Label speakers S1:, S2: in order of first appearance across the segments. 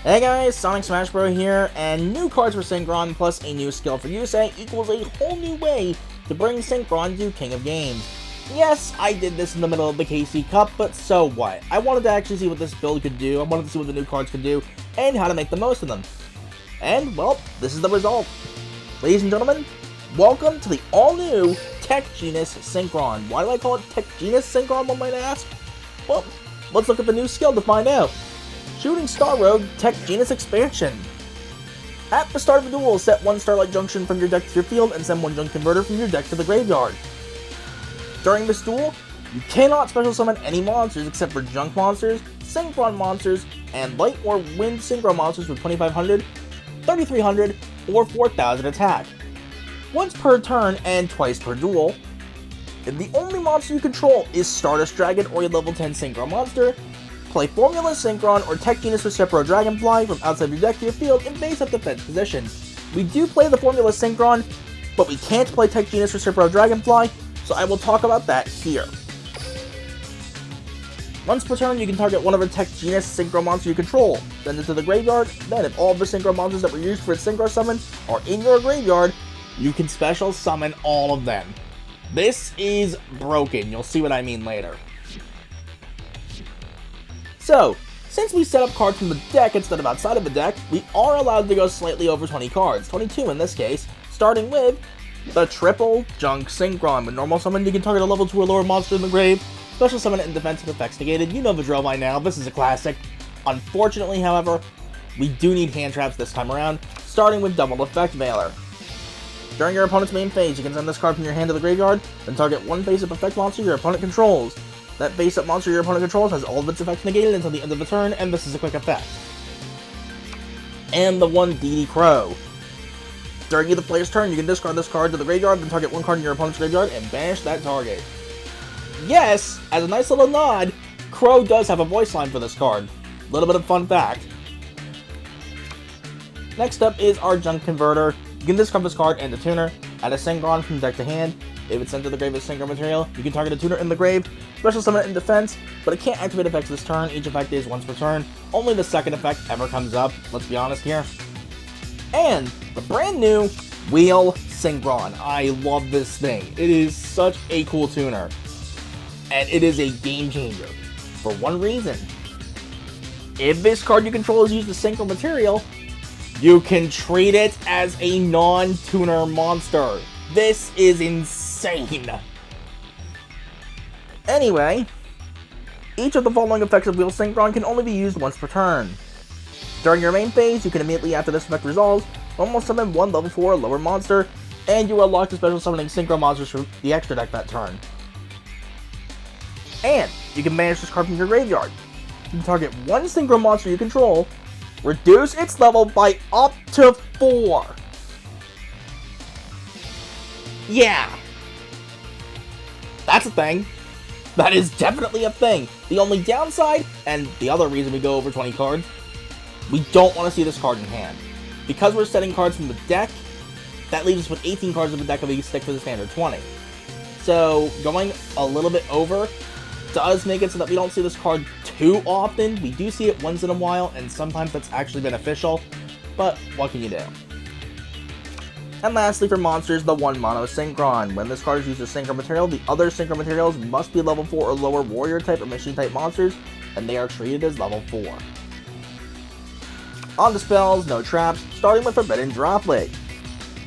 S1: Hey guys, Sonic Smash Bro here, and new cards for Synchron plus a new skill for Yusei equals a whole new way to bring Synchron to King of Games. Yes, I did this in the middle of the KC Cup, but so what? I wanted to actually see what this build could do, I wanted to see what the new cards could do, and how to make the most of them. And, well, this is the result. Ladies and gentlemen, welcome to the all-new Tech Genus Synchron. Why do I call it Tech Genus Synchron, one might ask? Well, let's look at the new skill to find out. Shooting Star Road Tech Genus Expansion. At the start of a duel, set one Starlight Junction from your deck to your field and send one Junk Converter from your deck to the graveyard. During this duel, you cannot special summon any monsters except for Junk monsters, Synchron monsters, and Light or Wind Synchro monsters with 2500, 3300, or 4000 attack. Once per turn and twice per duel. If the only monster you control is Stardust Dragon or a level 10 Synchro monster, play Formula Synchron or Tech Genus Recipro Dragonfly from outside your deck to your field in face-up defense position. We do play the Formula Synchron, but we can't play Tech Genus Recipro Dragonfly, so I will talk about that here. Once per turn, you can target one of the Tech Genus Synchro monsters you control, send it to the graveyard, then if all of the Synchro monsters that were used for its Synchro summon are in your graveyard, you can special summon all of them. This is broken, you'll see what I mean later. So, since we set up cards from the deck instead of outside of the deck, we are allowed to go slightly over 20 cards, 22 in this case, starting with the Triple Junk Synchron. With normal summon, you can target a level 2 or lower monster in the grave, special summon it in defense with effects negated. You know the drill by now, this is a classic. Unfortunately, however, we do need hand traps this time around, starting with Double Effect Veiler. During your opponent's main phase, you can send this card from your hand to the graveyard, then target one face-up effect monster your opponent controls. That face-up monster your opponent controls has all of its effects negated until the end of the turn, and this is a quick effect. And the one DD Crow. During either player's turn, you can discard this card to the graveyard, then target one card in your opponent's graveyard, and banish that target. Yes, as a nice little nod, Crow does have a voice line for this card. Little bit of fun fact. Next up is our Junk Converter. You can discard this card and the tuner, add a Synchron from deck to hand. If it's sent to the grave as Synchro material, you can target a tuner in the grave, special summon it in defense, but it can't activate effects this turn. Each effect is once per turn. Only the second effect ever comes up, let's be honest here. And the brand new Wheel Synchron. I love this thing. It is such a cool tuner. And it is a game changer. For one reason. If this card you control is used as Synchro material, you can treat it as a non-tuner monster. This is insane. Anyway, each of the following effects of Wheel Synchron can only be used once per turn. During your main phase, you can immediately after this effect resolves, normal summon one level 4 or lower monster, and you are locked to special summoning Synchro monsters from the extra deck that turn. And you can banish this card from your graveyard. You can target one Synchro monster you control, reduce its level by up to 4. Yeah. That's a thing. That is definitely a thing. The only downside, and the other reason we go over 20 cards, we don't want to see this card in hand. Because we're setting cards from the deck, that leaves us with 18 cards in the deck if we stick to the standard 20. So, going a little bit over does make it so that we don't see this card too often. We do see it once in a while, and sometimes that's actually beneficial, but what can you do? And lastly, for monsters, the one Mono Synchron. When this card is used as Synchro material, the other Synchro materials must be level 4 or lower warrior type or machine type monsters, and they are treated as level 4. On to spells, no traps, starting with Forbidden Droplet.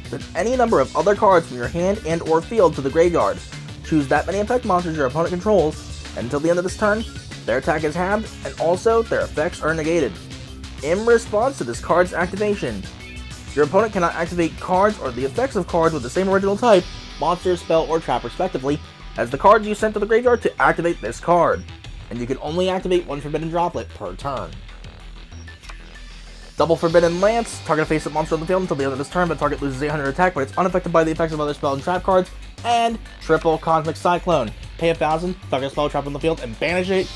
S1: Send any number of other cards from your hand and or field to the graveyard. Choose that many effect monsters your opponent controls, and until the end of this turn, their attack is halved, and also their effects are negated. In response to this card's activation, your opponent cannot activate cards or the effects of cards with the same original type, monster, spell, or trap respectively, as the cards you sent to the graveyard to activate this card. And you can only activate one Forbidden Droplet per turn. Double Forbidden Lance, target a face-up monster on the field until the end of this turn, but target loses 800 attack, but it's unaffected by the effects of other spell and trap cards. And Triple Cosmic Cyclone, pay 1,000, target a spell trap on the field, and banish it.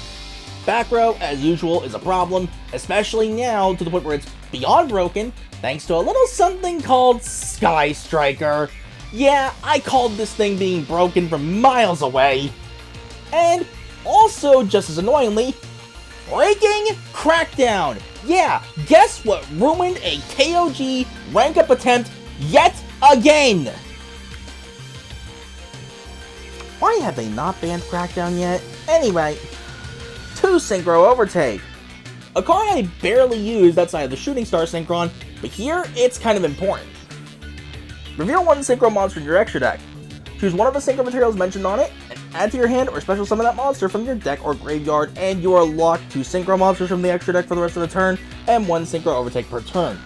S1: Back row, as usual, is a problem, especially now to the point where it's beyond broken, thanks to a little something called Sky Striker. Yeah, I called this thing being broken from miles away. And also, just as annoyingly, freaking Crackdown! Yeah, guess what ruined a KOG rank up attempt yet again? Why have they not banned Crackdown yet? Anyway, 2 Synchro Overtake. A card I barely used outside of the Shooting Star Synchron, but here it's kind of important. Reveal 1 Synchro monster in your extra deck. Choose one of the Synchro materials mentioned on it, and add to your hand or special summon that monster from your deck or graveyard, and you are locked 2 Synchro monsters from the extra deck for the rest of the turn, and 1 Synchro Overtake per turn.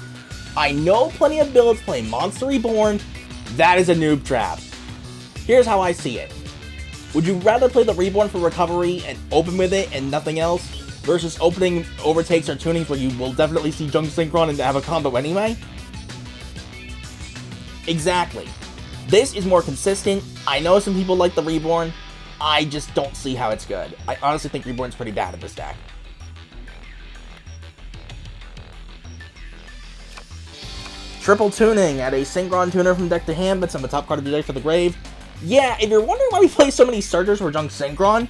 S1: I know plenty of builds play Monster Reborn. That is a noob trap. Here's how I see it. Would you rather play the Reborn for recovery and open with it and nothing else, versus opening overtakes or tunings where you will definitely see Junk Synchron and have a combo anyway? Exactly. This is more consistent. I know some people like the Reborn. I just don't see how it's good. I honestly think Reborn's pretty bad at this deck. Triple tuning. Add a Synchron tuner from deck to hand, but send the top card of your deck for the grave. Yeah, if you're wondering why we play so many starters for Junk Synchron,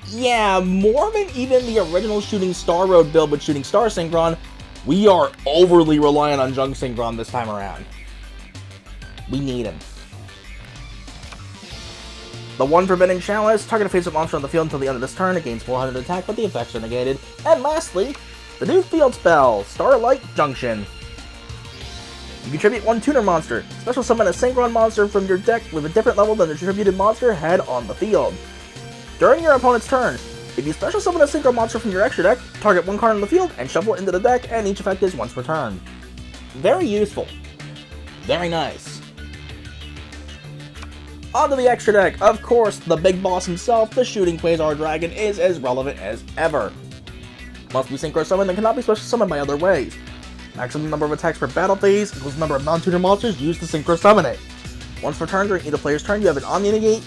S1: yeah, more than even the original Shooting Star Road build with Shooting Star Synchron, we are overly reliant on Junk Synchron this time around. We need him. The 1 Forbidden Chalice. Target a face-up monster on the field until the end of this turn. It gains 400 attack, but the effects are negated. And lastly, the new field spell, Starlight Junction. You contribute 1 tuner monster. Special summon a Synchron monster from your deck with a different level than the contributed monster head on the field. During your opponent's turn, if you special summon a Synchron monster from your extra deck, target 1 card on the field and shuffle it into the deck, and each effect is once per turn. Very useful. Very nice. Onto the extra deck. Of course, the big boss himself, the Shooting Quasar Dragon, is as relevant as ever. Must be Synchro summoned and cannot be special summoned by other ways. Maximum number of attacks per battle phase equals the number of non-tuner monsters used to Synchro summon it. Once per turn during either player's turn, you have an Omni Negate,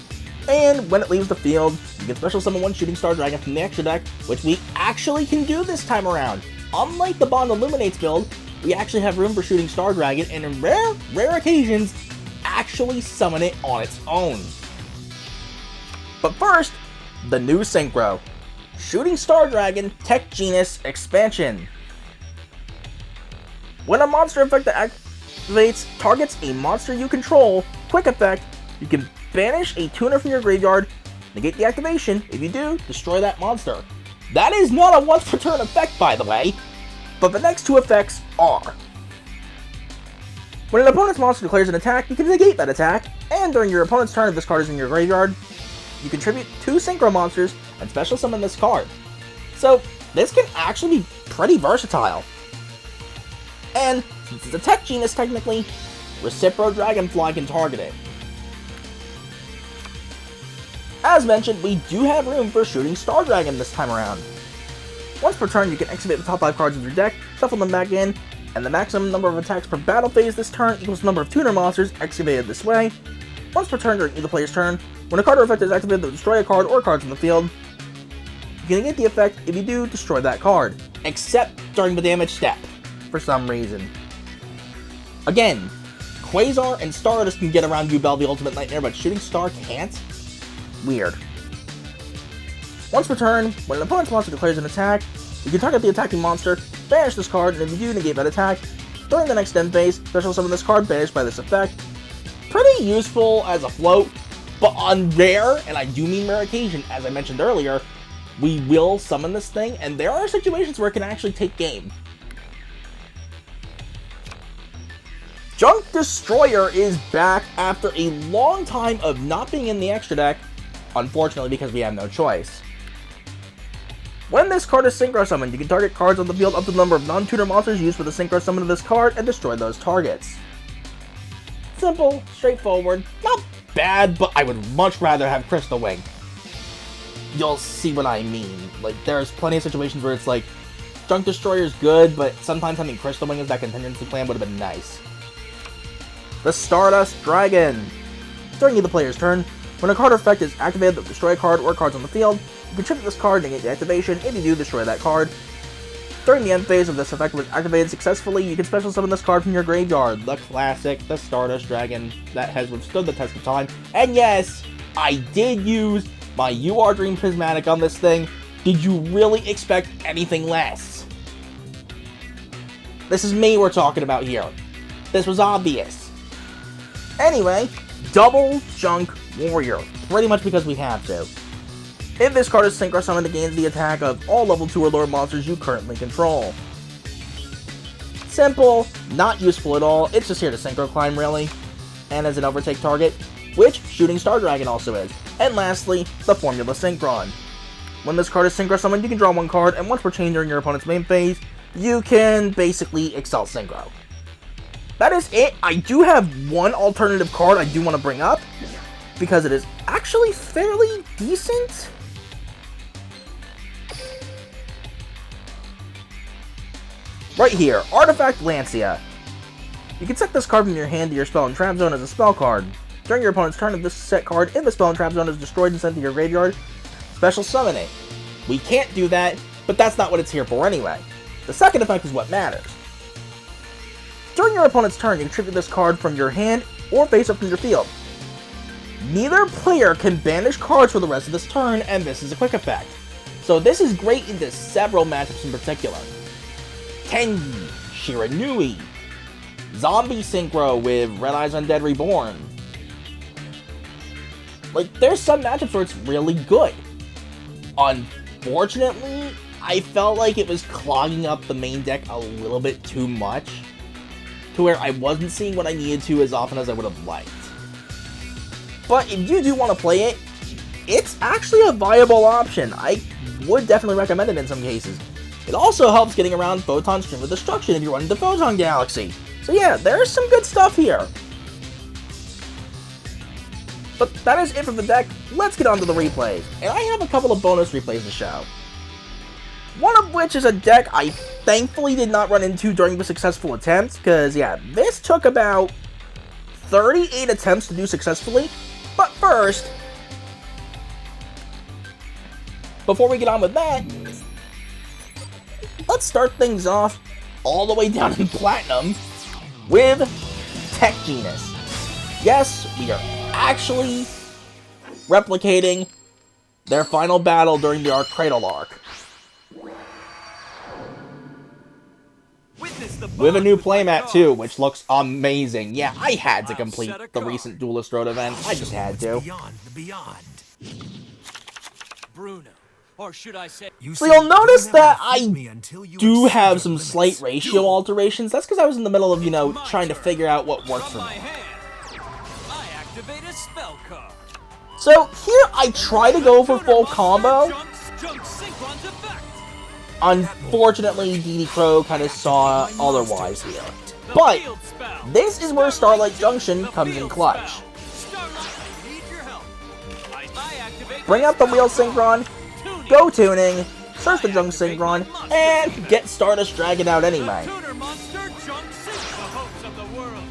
S1: and when it leaves the field, you can special summon 1 Shooting Star Dragon from the extra deck, which we actually can do this time around. Unlike the Bond Illuminates build, we actually have room for Shooting Star Dragon, and in rare occasions, actually summon it on its own. But first, the new Synchro. Shooting Star Dragon Tech Genus Expansion. When a monster effect that activates targets a monster you control, quick effect, you can banish a tuner from your graveyard, negate the activation. If you do, destroy that monster. That is not a once per turn effect, by the way, but the next 2 effects are. When an opponent's monster declares an attack, you can negate that attack, and during your opponent's turn if this card is in your graveyard, you contribute 2 Synchro monsters and special summon this card. So, this can actually be pretty versatile. And, since it's a tech genus technically, Recipro Dragonfly can target it. As mentioned, we do have room for Shooting Star Dragon this time around. Once per turn, you can activate the top 5 cards of your deck, shuffle them back in, and the maximum number of attacks per battle phase this turn equals the number of tuner monsters activated this way. Once per turn during either player's turn, when a card or effect is activated that will destroy a card or cards in the field, you can negate the effect. If you do, destroy that card. Except during the damage step, for some reason. Again, Quasar and Stardust can get around Duel the Ultimate Nightmare, but Shooting Star can't? Weird. Once per turn, when an opponent's monster declares an attack, you can target the attacking monster, banish this card, and if you do, negate that attack. During the next end phase, special summon this card banished by this effect. Pretty useful as a float, but on rare, and I do mean rare occasion, as I mentioned earlier, we will summon this thing, and there are situations where it can actually take game. Junk Destroyer is back after a long time of not being in the extra deck, unfortunately because we have no choice. When this card is Synchro summoned, you can target cards on the field up to the number of non-tuner monsters used for the Synchro summon of this card and destroy those targets. Simple, straightforward, not bad, but I would much rather have Crystal Wing. You'll see what I mean. Like, there's plenty of situations where it's like, Junk Destroyer's good, but sometimes having Crystal Wing as that contingency plan would have been nice. The Stardust Dragon. During either player's turn, when a card or effect is activated that will destroy a card or cards on the field, you can tribute this card and negate the activation. If you do, destroy that card. During the end phase of this effect was activated successfully, you can special summon this card from your graveyard. The classic, the Stardust Dragon, that has withstood the test of time. And yes, I did use my UR Dream Prismatic on this thing. Did you really expect anything less? This is me we're talking about here. This was obvious. Anyway, Double Junk Warrior. Pretty much because we have to. If this card is Synchron summoned, it gains the attack of all level 2 or lower monsters you currently control. Simple, not useful at all, it's just here to Synchro climb really, and as an overtake target, which Shooting Star Dragon also is. And lastly, the Formula Synchron. When this card is Synchro summoned, you can draw 1 card, and once per chain during your opponent's main phase, you can basically Excel Synchro. That is it. I do have one alternative card I do want to bring up, because it is actually fairly decent. Right here, Artifact Lancia. You can set this card from your hand to your spell and trap zone as a spell card. During your opponent's turn, if this set card in the spell and trap zone is destroyed and sent to your graveyard, special summon it. We can't do that, but that's not what it's here for anyway. The second effect is what matters. During your opponent's turn, you can tribute this card from your hand or face up from your field. Neither player can banish cards for the rest of this turn, and this is a quick effect. So this is great into several matchups in particular. Tengi, Shiranui, Zombie Synchro with Red Eyes Undead Reborn. Like, there's some matchups where it's really good. Unfortunately, I felt like it was clogging up the main deck a little bit too much, to where I wasn't seeing what I needed to as often as I would have liked. But if you do want to play it, it's actually a viable option. I would definitely recommend it in some cases. It also helps getting around Photon Stream of Destruction if you're running the Photon Galaxy. So yeah, there's some good stuff here. But that is it for the deck. Let's get on to the replays. And I have a couple of bonus replays to show. One of which is a deck I thankfully did not run into during the successful attempts, because yeah, this took about 38 attempts to do successfully. But first, before we get on with that, let's start things off all the way down in Platinum with Tech Genus. Yes, we are actually replicating their final battle during the Arc Cradle arc. With a new playmat too, which looks amazing. Yeah, I had to complete the recent Duelist Road event. I just had to.
S2: Bruno. Or should I say,
S1: so you'll notice that I do have some slight ratio alterations. That's because I was in the middle of, trying to figure out what worked for me. So here I try to go for full combo. Unfortunately, DD Crow kind of saw otherwise here. But this is where Starlight Junction comes in clutch. Bring out the Wheel Synchron, go tuning, search the Junk Synchron, and get Stardust Dragon out anyway.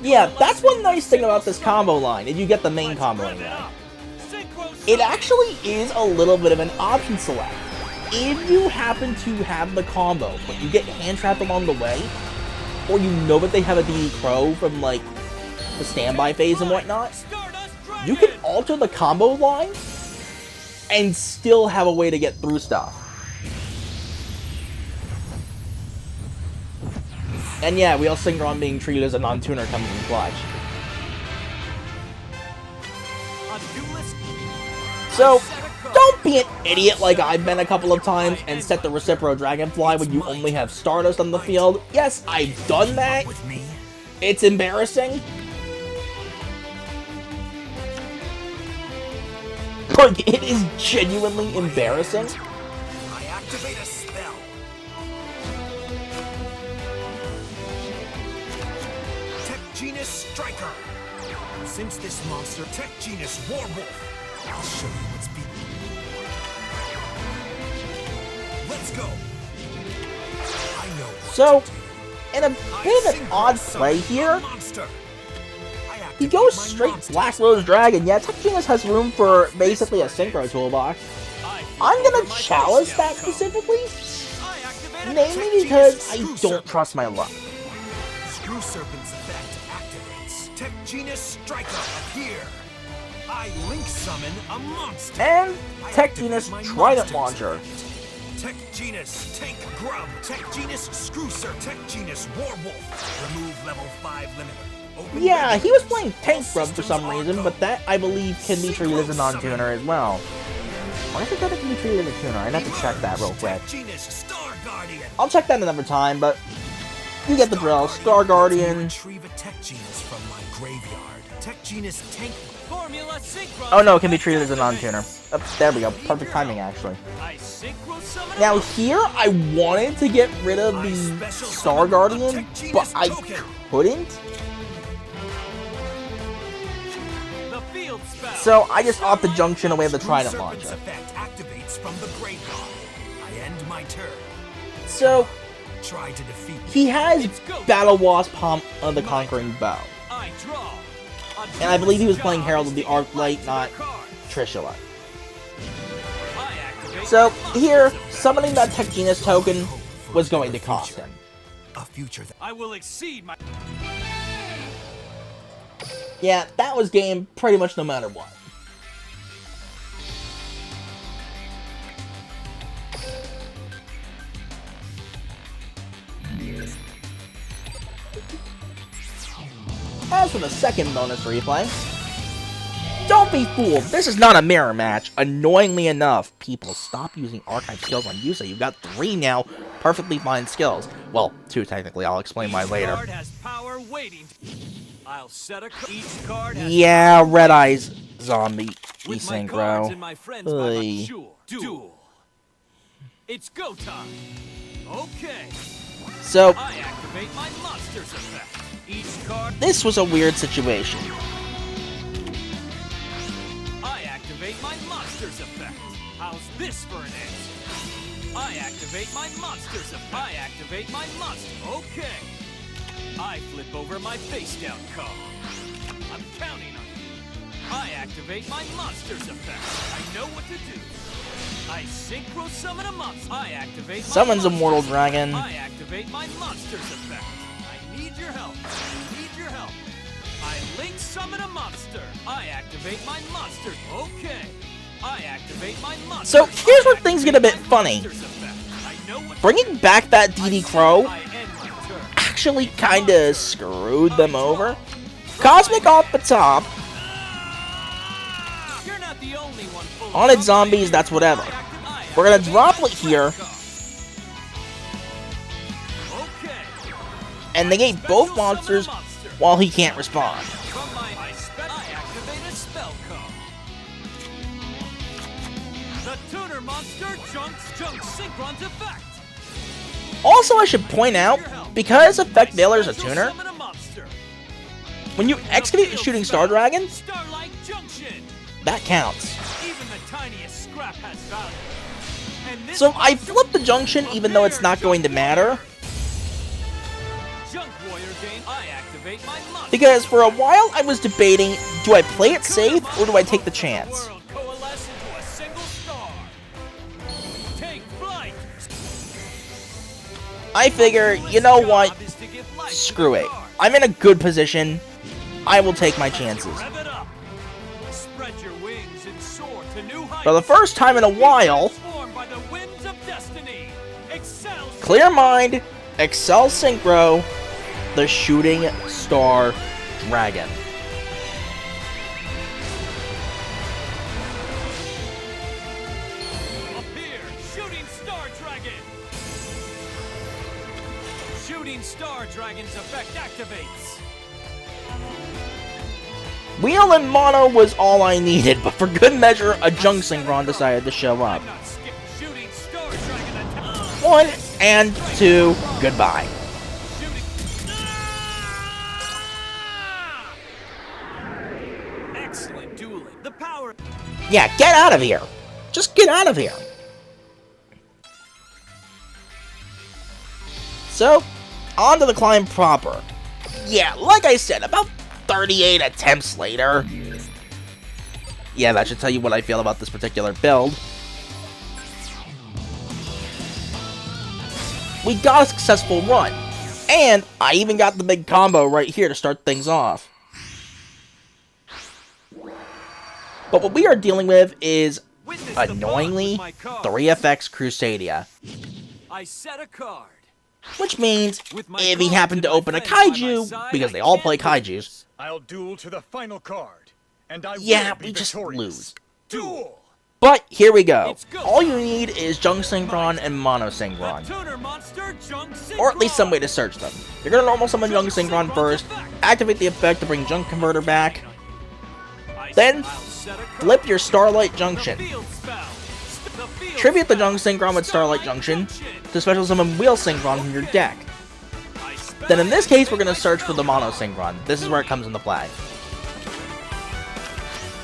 S1: Yeah, that's one nice thing about this combo line, if you get the main combo anyway. It actually is a little bit of an option select. If you happen to have the combo, but you get hand trapped along the way, or you know that they have a DD Crow from, like, the standby phase and whatnot, you can alter the combo line and still have a way to get through stuff. And yeah, Wheel Synchron being treated as a non-tuner comes in clutch. So, don't be an idiot like I've been a couple of times and set the Recipro Dragonfly when you only have Stardust on the field. Yes, I've done that. It's embarrassing. Like, it is genuinely embarrassing.
S3: I activate a spell. Tech Genus Striker. Since this monster, Tech Genus Warwolf. I'll show you what's beaten. Let's go. I know.
S1: So, in a bit of an odd play here, he goes straight Black Rose Dragon. Yeah, Tech Genus has room for basically a Synchro toolbox. I'm gonna chalice that specifically, mainly because I don't trust my luck.
S3: Screw Serpent's effect activates. Tech Genus Striker appear. I link summon a monster.
S1: And Tech Genus Trident Launcher.
S3: Tech Genus Tank Grub. Tech Genus Screwser. Tech Genus Warwolf. Remove level 5 limiter. Open
S1: Yeah,
S3: weapon.
S1: he was playing Tank
S3: All
S1: Grub for some
S3: systems are
S1: reason,
S3: go.
S1: but that, I believe, can be treated as a non-tuner as well. Why is it that it can be treated as a tuner? I'd have to check that real quick.
S3: Tech Genus Star Guardian.
S1: I'll check that another time, but you get the drill. Star Guardian.
S3: Retrieve a Tech Genus from my graveyard. Tech Genus Tank.
S2: Formula Synchron.
S1: Oh no, it can be treated as a non-tuner. Oh, there we go. Perfect timing, actually.
S2: I synchro summon.
S1: Now here, I wanted to get rid of the Star Guardian, but I couldn't.
S2: The field spell.
S1: So I just opted Junction away the Trident
S3: Serpent's
S1: Launcher.
S3: effect activates from the graveyard. I end my turn.
S1: So
S3: Try to defeat me.
S1: he has Battle Wasp Pomp of the Conquering Bow.
S2: I draw.
S1: And I believe he was playing Herald of the Arclight, not Trishula. So here, summoning that Tech Genus token was going to cost him.
S3: A future that
S2: I will exceed my.
S1: Yeah, that was game pretty much no matter what. As for the second bonus replay, don't be fooled, this is not a mirror match. Annoyingly enough, people stop using archive skills on Yusa. You've got 3 now perfectly fine skills. Well, 2 technically, I'll explain why later.
S2: Card has power waiting. I'll set a each card has
S1: Yeah, Red Eyes Zombie
S2: with my cards and
S1: Synchro.
S2: my friends by my sure. Duel. It's go time. Okay.
S1: So,
S2: I activate my monsters effect. Each card.
S1: this was a weird situation.
S2: I activate my monsters effect. How's this for an answer? I activate my monsters effect. I activate my monster. Okay. I flip over my face down card. I'm counting on you. I activate my monsters effect. I know what to do. I synchro summon a monster. I activate my
S1: Summons a
S2: monsters
S1: Mortal
S2: effect.
S1: Dragon.
S2: I activate my monsters effect. I need your help. I need your help. I link summon a monster. I activate my monster. Okay. I activate my monster.
S1: So, here's where things get a bit funny. Bringing back that DD Crow actually kinda screwed them over. Cosmic off the top. On its zombies, that's whatever. We're gonna Droplet here and negate both monsters while he can't respond. Also, I should point out, because Effect Veiler is a tuner, when you excavate the Shooting Star Dragon, that counts. So I flipped the Junction even though it's not going to matter. Because for a while I was debating, do I play it safe or do I take the chance? I figure, you know what? Screw it. I'm in a good position. I will take my chances. For the first time in a while, Clear Mind, Excel Synchro, the Shooting Star Dragon.
S2: Shooting Star Dragon! Shooting Star Dragon's effect activates.
S1: Wheel and Mono was all I needed, but for good measure, a Junk Synchron decided to show up.
S2: Shooting Star Dragon attack.
S1: 1 and 2, goodbye.
S2: Excellent dueling. The power.
S1: Yeah, get out of here. Just get out of here. So, on to the climb proper. Yeah, like I said, about 38 attempts later. Yeah, that should tell you what I feel about this particular build. We got a successful run. And I even got the big combo right here to start things off. But what we are dealing with is annoyingly, 3FX Crusadia.
S2: I set a card.
S1: Which means,
S2: With my
S1: if he
S2: cards
S1: happened to
S2: and my
S1: open a
S2: friends by my
S1: kaiju,
S2: side,
S1: because
S2: I
S1: they all
S2: can't
S1: play
S2: lose.
S1: kaijus,
S3: I'll duel to the final card, and I
S1: yeah,
S3: will be
S1: we just
S3: victorious.
S1: lose.
S3: Duel!
S1: But here we go.
S2: It's go
S1: All you
S2: time.
S1: need is Junk Synchron and Mono
S2: The
S1: Synchron.
S2: tuner monster Junk Synchron.
S1: Or at least some way to search them. You're gonna normal summon Junk Synchron first, activate the effect to bring Junk Converter back, then flip your Starlight Junction. Tribute the Junk Synchron with Starlight Junction to special summon Wheel Synchron from your deck. Then in this case, we're gonna search for the Mono Synchron. This is where it comes into play.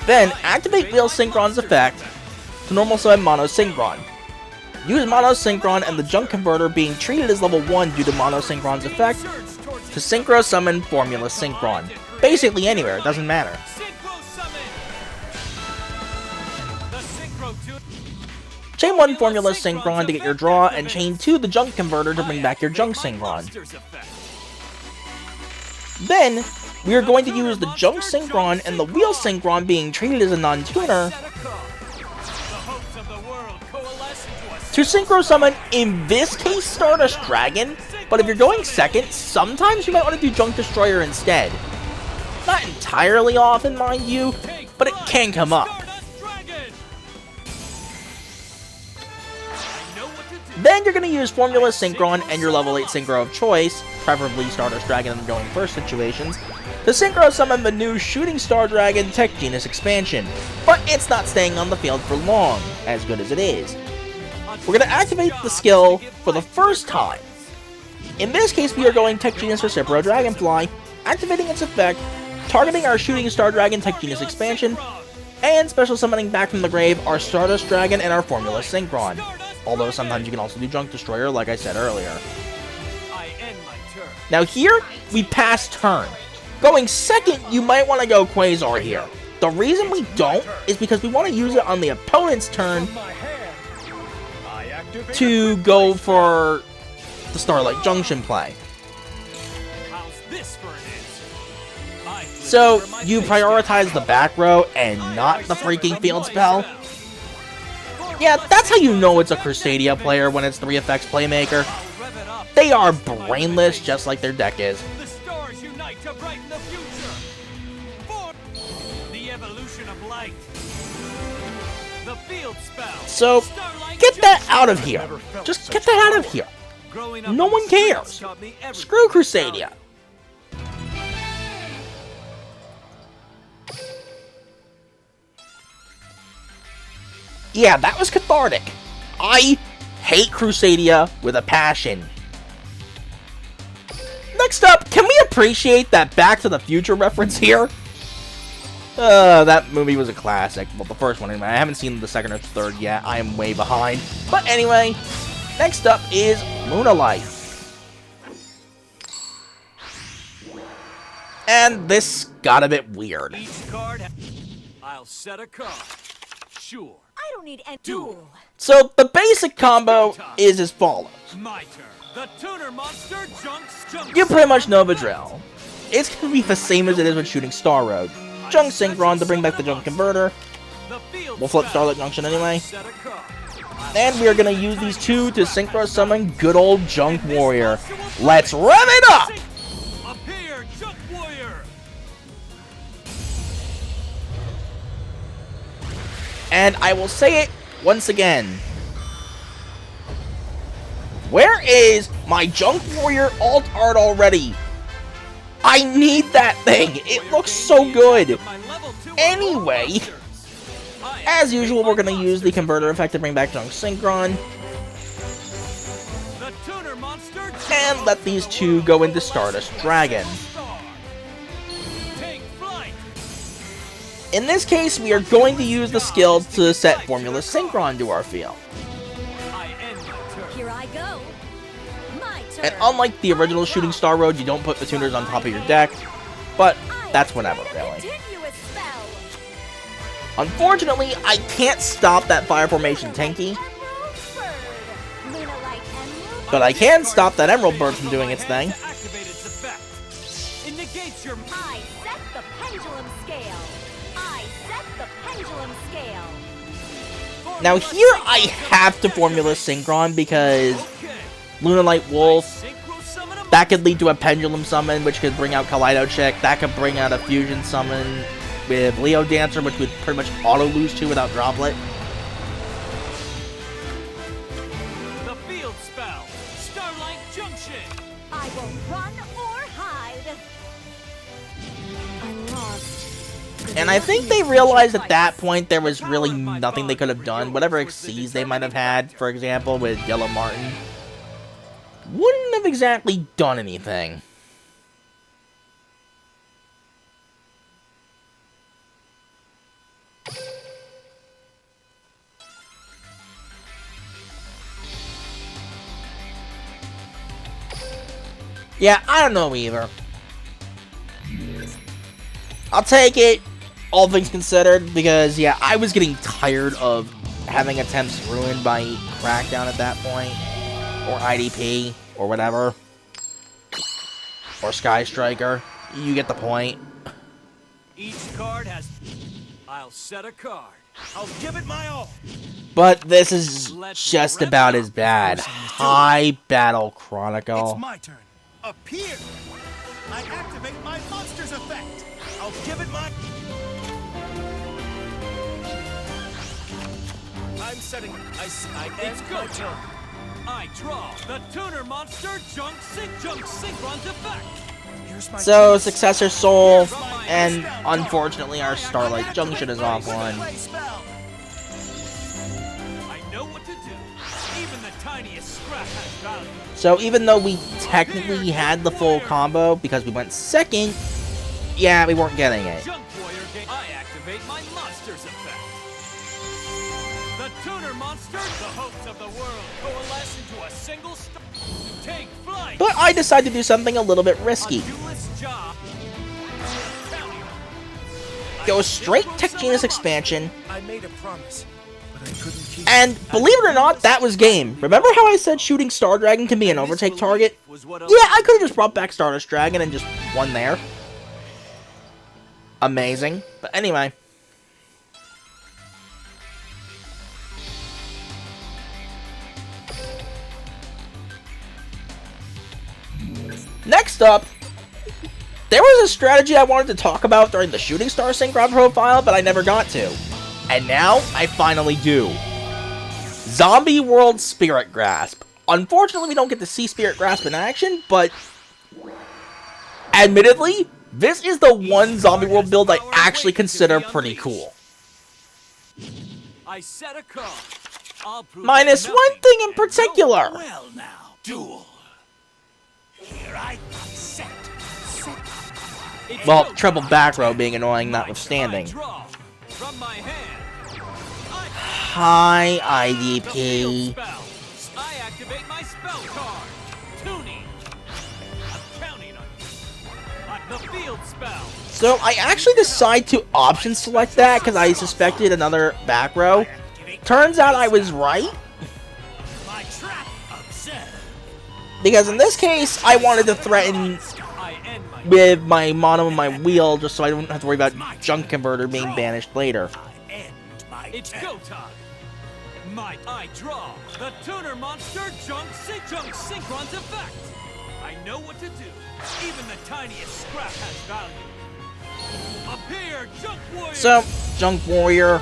S1: Then activate Wheel Synchron's effect to normal summon Mono Synchron. Use Mono Synchron and the Junk Converter being treated as level 1 due to Mono Synchron's effect to Synchro Summon Formula Synchron. Basically anywhere, it doesn't matter. Chain 1 Formula Synchron to get your draw, and Chain 2 the Junk Converter to bring back your Junk Synchron. Then, we are going to use the Junk Synchron and the Wheel Synchron being treated as a non-tuner to Synchro Summon, in this case, Stardust Dragon, but if you're going second, sometimes you might want to do Junk Destroyer instead. Not entirely often, mind you, but it can come up. Then you're going to use Formula Synchron and your level 8 Synchro of choice, preferably Stardust Dragon in the going first situations, to Synchro Summon the new Shooting Star Dragon Tech Genus expansion, but it's not staying on the field for long, as good as it is. We're going to activate the skill for the first time. In this case, we are going Tech Genus Recipro Dragonfly, activating its effect, targeting our Shooting Star Dragon Tech Genus expansion, and special summoning back from the grave our Stardust Dragon and our Formula Synchron. Although sometimes you can also do Junk Destroyer, like I said earlier. Now here, we pass turn. Going second, you might want to go Quasar here. The reason we don't is because we want to use it on the opponent's turn to go for the Starlight Junction play. So, you prioritize the back row and not the freaking field spell. Yeah, that's how you know it's a Crusadia player when it's 3FX Playmaker. They are brainless just like their deck is.
S2: The stars unite to brighten the future. For the evolution of light. The field spell.
S1: So, get that out of here. Just get that out of here. No one cares. Screw Crusadia. Yeah, that was cathartic. I hate Crusadia with a passion. Next up, can we appreciate that Back to the Future reference here? That movie was a classic. Well, the first one anyway. I haven't seen the second or third yet. I am way behind. But anyway, next up is Moonlight. And this got a bit weird.
S2: Each card, I'll set a card. Sure.
S4: I don't need any duel.
S1: So the basic combo is as follows.
S2: My turn. The tuner monster Junk.
S1: You pretty much know the drill. It's gonna be the same as it is with Shooting Star Road. Junk Synchron to bring back the Junk Converter. We'll flip Starlight Junction anyway. And we are gonna use these two to Synchro Summon good old Junk Warrior. Let's rev it up!
S2: Appear, Junk Warrior.
S1: And I will say it once again. Where is my Junk Warrior alt art already? I need that thing. It looks so good. Anyway, as usual, we're going to use the Converter effect to bring back Junk Synchron. And let these two go into Stardust Dragon. In this case, we are going to use the skill to set Formula Synchron to our field.
S4: Here I go. My turn.
S1: And unlike the original Shooting Star Road, you don't put the tuners on top of your deck, but that's whatever, really.
S4: Continuous spell.
S1: Unfortunately, I can't stop that Fire Formation Tenki,
S4: Emerald Bird. Moonlight Emerald.
S1: but I can stop that Emerald Bird from doing its thing.
S2: It negates your.
S4: I set the pendulum scale. I set the pendulum scale.
S1: Now here I have to formula Synchron because Lunalight Wolf, that could lead to a Pendulum Summon, which could bring out Kaleido Chick. That could bring out a Fusion Summon with Leo Dancer, which would pretty much auto-lose to without Droplet.
S2: The field spell, Starlight Junction.
S4: I will run or hide. I'm lost.
S1: And I think they realized at that point there was really nothing they could have done. Whatever Xyz they might have had, for example, with Yellow Martin, wouldn't have exactly done anything. Yeah, I don't know either. I'll take it, all things considered, because, yeah, I was getting tired of having attempts ruined by Crackdown at that point, or IDP, or whatever, or Sky Striker. You get the point.
S2: Each card has... I'll set a card. I'll give it my all.
S1: But this is just about as bad. High Battle Chronicle.
S3: It's my turn. Appear! I activate my monster's effect! I'll give it my... I'm setting...
S2: It's go turn. I draw the Tuner Monster Synchron's effect.
S3: Here's my
S1: So, Successor Soul, and unfortunately our Starlight Junction is offline.
S2: I know what to do. Even the tiniest scrap has value.
S1: So even though we technically had the full combo, because we went second, yeah, we weren't getting it.
S2: Junk Warrior game. I activate my monster's effect. The Tuner Monster, the hopes of the world, coalesce into a single star. Take flight.
S1: But I decided to do something a little bit risky.
S2: Duelist job.
S1: Go straight Tech Genus expansion,
S3: I made a promise, but I couldn't keep
S1: and believe it or not, that was game. Remember how I said shooting Star Dragon can be an overtake target? Yeah, I could have just brought back Stardust Dragon and just won there. Amazing. But anyway. Next up, there was a strategy I wanted to talk about during the Shooting Star Synchron profile, but I never got to. And now, I finally do. Zombie World Spirit Grasp. Unfortunately, we don't get to see Spirit Grasp in action, but... admittedly, this is the one Zombie World build I actually consider pretty cool.
S2: I set a card. I'll prove
S1: Minus
S2: nothing
S1: one thing in
S2: and
S1: particular.
S2: no- Well now, Duel.
S3: Here I set.
S2: It's
S1: Well,
S2: go
S1: triple
S2: time.
S1: back row being annoying
S2: I
S1: notwithstanding.
S2: draw from my hand.
S1: Hi,
S2: The field
S1: IDP.
S2: spell. I activate my spell card. Tuning. I'm counting on you. The field spell.
S1: So I actually decide to option select that because I suspected another back row. Turns out I was right,
S3: My trap observed.
S1: because in this case, I wanted to threaten
S2: I end my
S1: with my mono and my wheel just so I don't have to worry about Junk Converter being banished later.
S3: I end my
S2: It's
S3: turn.
S2: go time. I draw the Tuner Monster Synchron's effect. I know what to do. Even the tiniest scrap has value. Appear, Junk Warrior.
S1: So, Junk Warrior,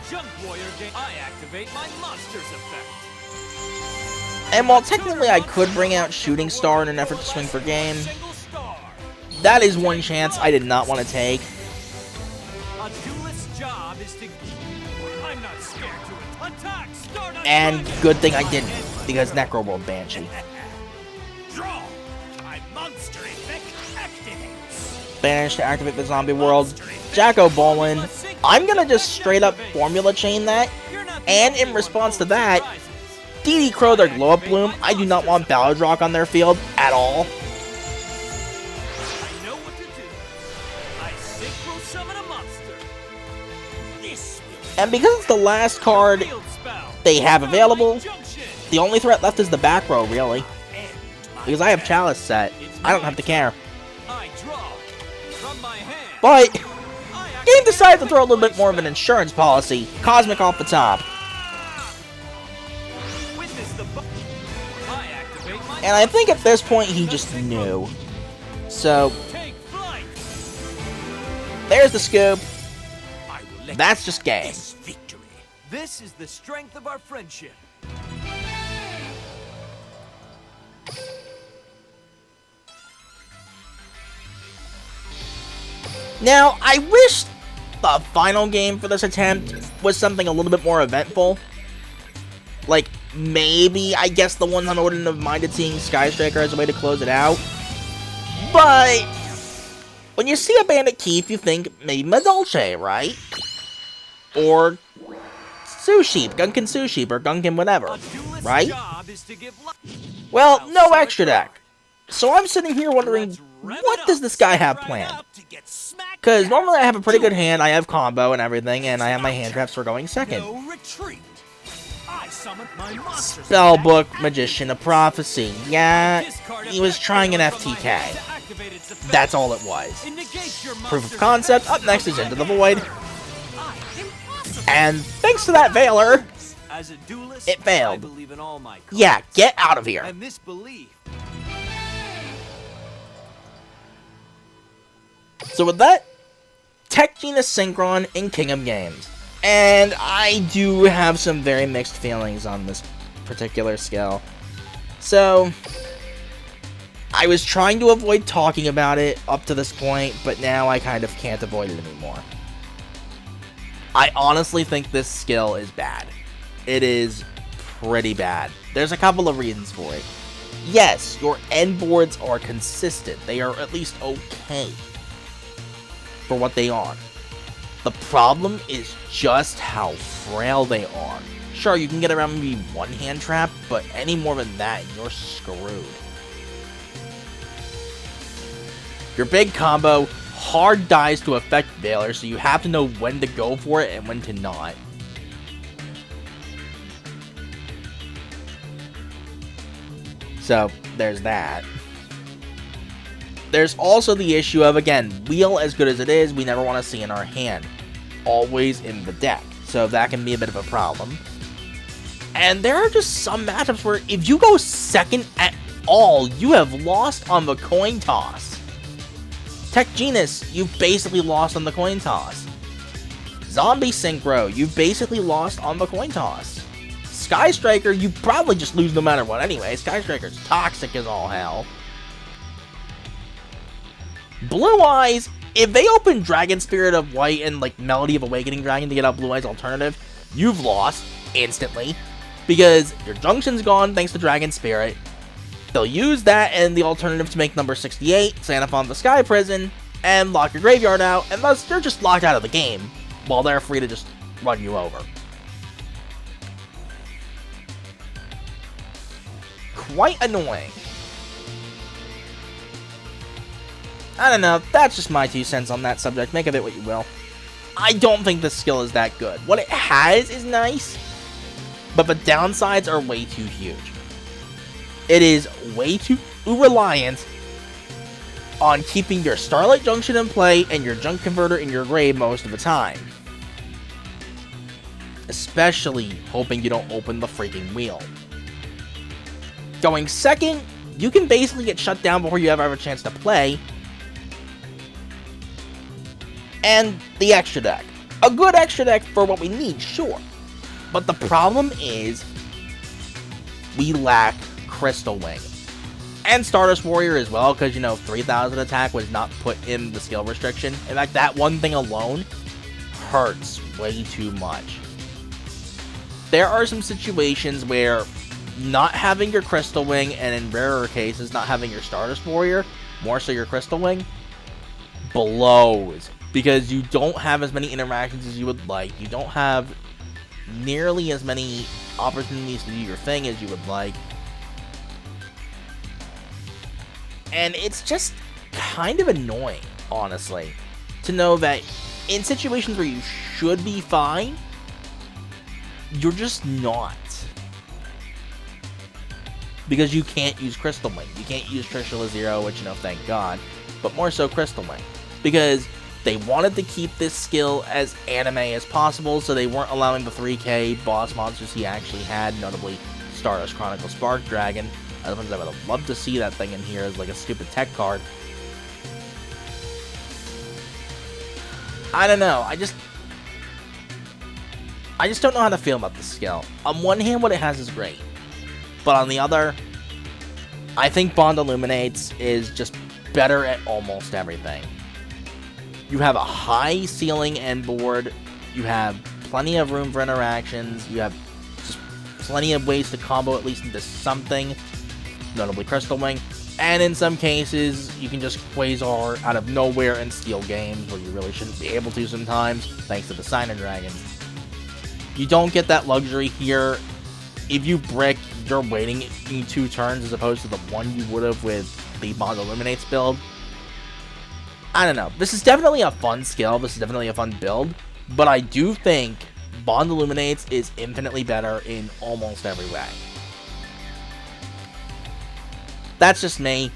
S2: Junk Warrior game. I activate my monster's effect.
S1: and while technically I could bring out Shooting Star in an effort to swing for game,
S2: Single star.
S1: that is one chance I did not want to take.
S2: A duelist's job is to. I'm not scared to attack. Stardust
S1: And
S2: Dragon.
S1: good thing I didn't, because Necro World Banshee.
S3: Draw. My monster effect activates.
S1: Banished to activate the Zombie World. Jacko Bolin. I'm gonna just straight up formula chain that.
S2: You're not the
S1: And
S2: only
S1: in
S2: one
S1: response to
S2: full of
S1: that,
S2: surprises.
S1: DD Crow their Glow Up Bloom. I do not want Balladrock on their field at all.
S2: I know what to do. I synchro summon a monster.
S3: This
S1: And because it's the last card
S2: Field spell.
S1: they have available,
S2: Junction.
S1: the only threat left is the back row, really.
S3: will end my
S1: Because I have Chalice set. I don't have to care.
S2: I draw from my hand.
S1: But,
S2: I
S1: game decided to throw a little bit more of an insurance policy. Cosmic off the top. And I think at this point he just knew. So,
S2: Take flight.
S1: there's the scoop.
S3: I will let
S1: That's just game.
S3: this victory.
S2: This is the strength of our friendship.
S1: Now, I wish the final game for this attempt was something a little bit more eventful. Like, maybe, I guess the one I wouldn't have minded seeing Sky Striker as a way to close it out. But, when you see a Bandit Keith, you think maybe Madolche, right? Or Sushi, Gunkin Sushi, or Gunkin whatever,
S2: A duelist's
S1: right?
S2: job is to give
S1: Well, no extra deck. So I'm sitting here wondering,
S2: Let's rev it
S1: what
S2: up.
S1: does this guy have
S2: Right
S1: planned?
S2: up to get smacked
S1: Because
S2: down.
S1: normally I have a pretty good hand, I have combo and everything, and I have my hand traps for going second.
S2: No retreat. I summoned my monsters.
S1: Spellbook, Magician of Prophecy. Yeah, he was trying an FTK. That's all it was. Proof of concept, up next is Into the Void. And thanks to that Veiler,
S2: As a duelist,
S1: it failed.
S2: I believe in all my cards.
S1: yeah, get out of here.
S2: And this belief.
S1: So with that, Tech Genus Synchron in King of Games. And I do have some very mixed feelings on this particular skill. So, I was trying to avoid talking about it up to this point, but now I kind of can't avoid it anymore. I honestly think this skill is bad. It is pretty bad. There's a couple of reasons for it. Yes, your end boards are consistent. They are at least okay for what they are. The problem is just how frail they are. Sure, you can get around maybe one hand trap, but any more than that, you're screwed. Your big combo, hard dies to affect Veiler, so you have to know when to go for it and when to not. So, there's that. There's also the issue of, again, wheel as good as it is, we never want to see in our hand. Always in the deck. So that can be a bit of a problem. And there are just some matchups where if you go second at all, you have lost on the coin toss. Tech Genus, you've basically lost on the coin toss. Zombie Synchro, you've basically lost on the coin toss. Sky Striker, you probably just lose no matter what anyway. Sky Striker's toxic as all hell. Blue Eyes, if they open Dragon Spirit of White and like Melody of Awakening Dragon to get out Blue Eyes alternative, you've lost instantly because your Junction's gone thanks to Dragon Spirit. They'll use that and the alternative to make number 68, Xanathon the Sky Prison, and lock your graveyard out, and thus they're just locked out of the game while they're free to just run you over. Quite annoying. I don't know, that's just my 2 cents on that subject, make of it what you will. I don't think this skill is that good. What it has is nice, but the downsides are way too huge. It is way too reliant on keeping your Starlight Junction in play and your Junk Converter in your grave most of the time. Especially hoping you don't open the freaking wheel. Going second, you can basically get shut down before you ever have a chance to play. And the extra deck. A good extra deck for what we need, sure. But the problem is, we lack Crystal Wing. And Stardust Warrior as well, because, you know, 3,000 attack was not put in the skill restriction. In fact, that one thing alone hurts way too much. There are some situations where not having your Crystal Wing, and in rarer cases, not having your Stardust Warrior, more so your Crystal Wing, blows. Because you don't have as many interactions as you would like. You don't have nearly as many opportunities to do your thing as you would like. And it's just kind of annoying, honestly, to know that in situations where you should be fine, you're just not. Because you can't use Crystal Wing. You can't use Trishula Zero, which, you know, thank God. But more so Crystal Wing. Because they wanted to keep this skill as anime as possible, so they weren't allowing the 3K boss monsters he actually had, notably Stardust Chronicle Spark Dragon, As much as I would have loved to see that thing in here as like a stupid tech card. I don't know. I just don't know how to feel about this skill. On one hand, what it has is great. But on the other, I think Bond Illuminates is just better at almost everything. You have a high ceiling end board. You have plenty of room for interactions. You have just plenty of ways to combo at least into something, notably Crystal Wing. And in some cases, you can just Quasar out of nowhere and steal games where you really shouldn't be able to sometimes, thanks to the Signer Dragon. You don't get that luxury here. If you brick, you're waiting in 2 turns as opposed to the one you would have with the Bond Illuminates build. I don't know. This is definitely a fun skill. This is definitely a fun build. But I do think Bond Illuminates is infinitely better in almost every way. That's just me.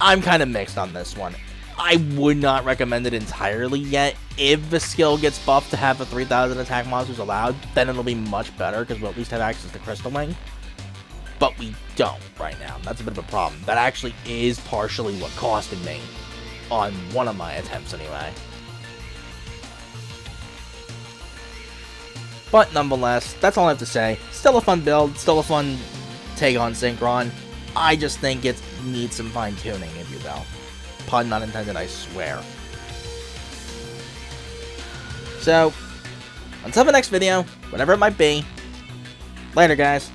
S1: I'm kind of mixed on this one. I would not recommend it entirely yet. If the skill gets buffed to have the 3,000 attack monsters allowed, then it'll be much better because we'll at least have access to Crystal Wing. But we don't right now. That's a bit of a problem. That actually is partially what costed me on one of my attempts anyway. But nonetheless, that's all I have to say. Still a fun build, still a fun take on Synchron. I just think it needs some fine-tuning, if you will. Pun not intended, I swear. So, until the next video, whatever it might be, later guys.